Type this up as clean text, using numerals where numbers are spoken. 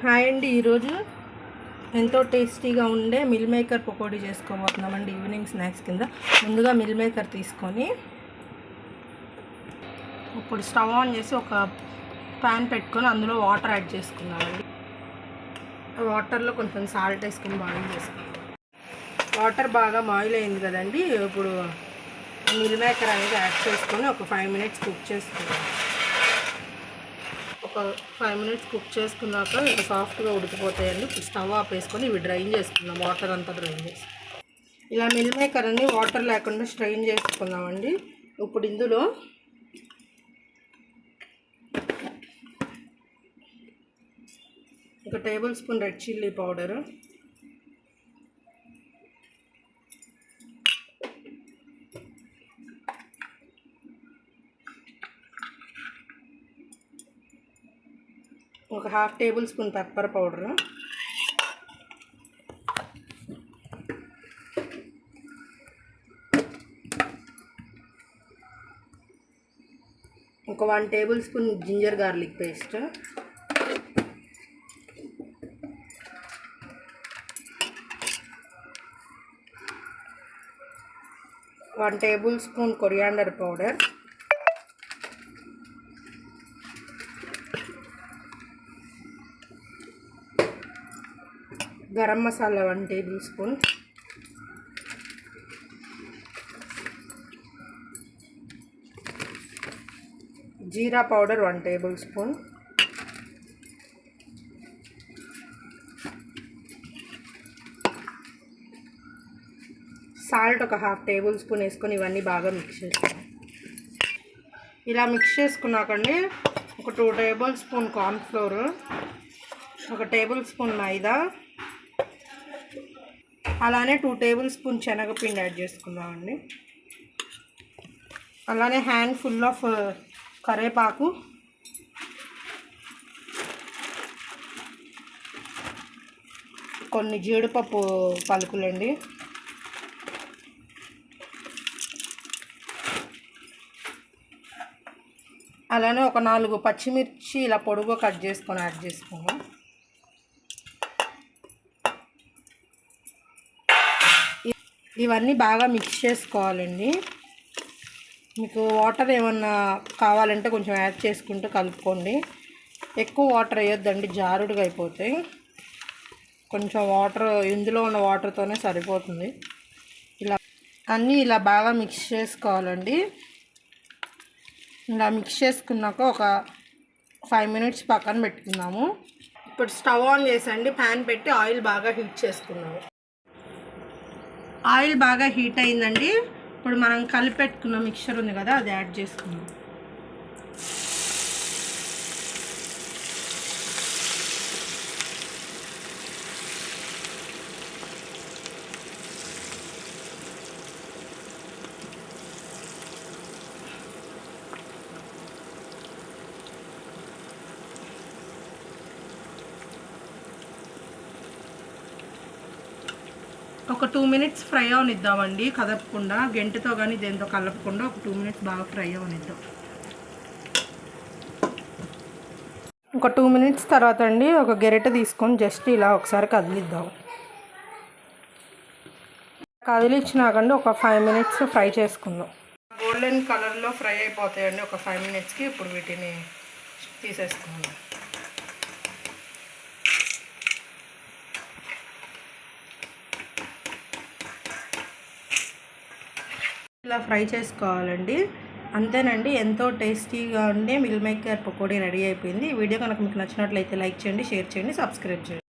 Hi అండి, ఈరోజు ఎంతో టేస్టీగా ఉండే మిల్ మేకర్ పకోడీ చేసుకోబోతున్నామండి. ఈవినింగ్ స్నాక్స్ కింద ముందుగా మిల్ మేకర్ తీసుకొని ఇప్పుడు స్టవ్ ఆన్ చేసి ఒక ప్యాన్ పెట్టుకొని అందులో వాటర్ యాడ్ చేసుకున్నామండి. వాటర్లో కొంచెం సాల్ట్ వేసుకొని బాయిల్ చేసుకున్నాం. వాటర్ బాగా బాయిల్ అయింది కదండి. ఇప్పుడు మిల్ మేకర్ అనేది యాడ్ చేసుకొని ఒక 5 minutes కుక్ చేసుకున్నాం. ఒక 5 minutes కుక్ చేసుకున్నాక ఇవి సాఫ్ట్గా ఉడికిపోతాయండి. ఇప్పుడు స్టవ్ ఆఫ్ వేసుకొని ఇవి డ్రైన్ చేసుకుందాం. వాటర్ అంతా డ్రైన్ చేసి ఇలా మిల్ మేకర్ అన్ని వాటర్ లేకుండా స్ట్రెయిన్ చేసుకుందామండి. ఇప్పుడు ఇందులో ఒక table spoon red chilli powder, ఒక 1/2 టేబుల్ స్పూన్ పెప్పర్ పౌడరు, ఒక 1 table spoon ginger garlic paste, one table spoon coriander powder, garam masala 1 table spoon, జీరా పౌడర్ 1 టేబుల్ స్పూన్, సాల్ట్ ఒక 1/2 టేబుల్ స్పూన్ వేసుకొని ఇవన్నీ బాగా మిక్స్ చేసుకోండి. ఇలా మిక్స్ చేసుకున్నాకండి ఒక 2 టేబుల్ స్పూన్ కార్న్ఫ్లోర్, ఒక టేబుల్ స్పూన్ మైదా, అలానే 2 టేబుల్ స్పూన్ శనగపిండి యాడ్ చేసుకుందామండి. అలానే హ్యాండ్ ఫుల్ ఆఫ్ కరివేపాకు, కొన్ని జీడిపప్పు పలుకులండి, అలానే ఒక 4 పచ్చిమిర్చి ఇలా పొడుగు కట్ చేసుకొని యాడ్ చేసుకున్నాం. ఇవన్నీ బాగా మిక్స్ చేసుకోవాలండి. మీకు వాటర్ ఏమన్నా కావాలంటే కొంచెం యాడ్ చేసుకుంటూ కలుపుకోండి. ఎక్కువ వాటర్ వేయొద్దండి, జారుడుగా అయిపోతాయి. కొంచెం వాటర్ ఇందులో ఉన్న వాటర్తోనే సరిపోతుంది. ఇలా బాగా మిక్స్ చేసుకోవాలండి. ఇలా మిక్స్ చేసుకున్నాక ఒక 5 minutes పక్కన పెట్టుకుందాము. ఇప్పుడు స్టవ్ ఆన్ చేసండి, ప్యాన్ పెట్టి ఆయిల్ బాగా హీట్ చేసుకున్నాము. ఆయిల్ బాగా హీట్ అయిందండి. ఇప్పుడు మనం కలిపెట్టుకున్న మిక్చర్ ఉంది కదా, అది యాడ్ చేసుకున్నాం. ఒక 2 minutes ఫ్రై అవనిద్దామండి, కదపకుండా. గంటతో కానీ దేంతో కలపకుండా ఒక 2 minutes బాగా ఫ్రై అవనిద్దాం. ఒక 2 minutes తర్వాత అండి ఒక గెరిట తీసుకొని జస్ట్ ఇలా ఒకసారి కదిలిద్దాం. కదిలిచ్చినాకండి ఒక 5 minutes ఫ్రై చేసుకుందాం. గోల్డెన్ కలర్లో ఫ్రై అయిపోతాయండి ఒక 5 minutesకి. ఇప్పుడు వీటిని తీసేసుకుందాం. ఇలా ఫ్రై చేసుకోవాలండి. అంతేనండి, ఎంతో టేస్టీగా ఉండే మిల్ మేకర్ పకోడీ రెడీ అయిపోయింది. ఈ వీడియో కనుక మీకు నచ్చినట్లయితే లైక్ చేయండి, షేర్ చేయండి, సబ్స్క్రైబ్ చేయండి.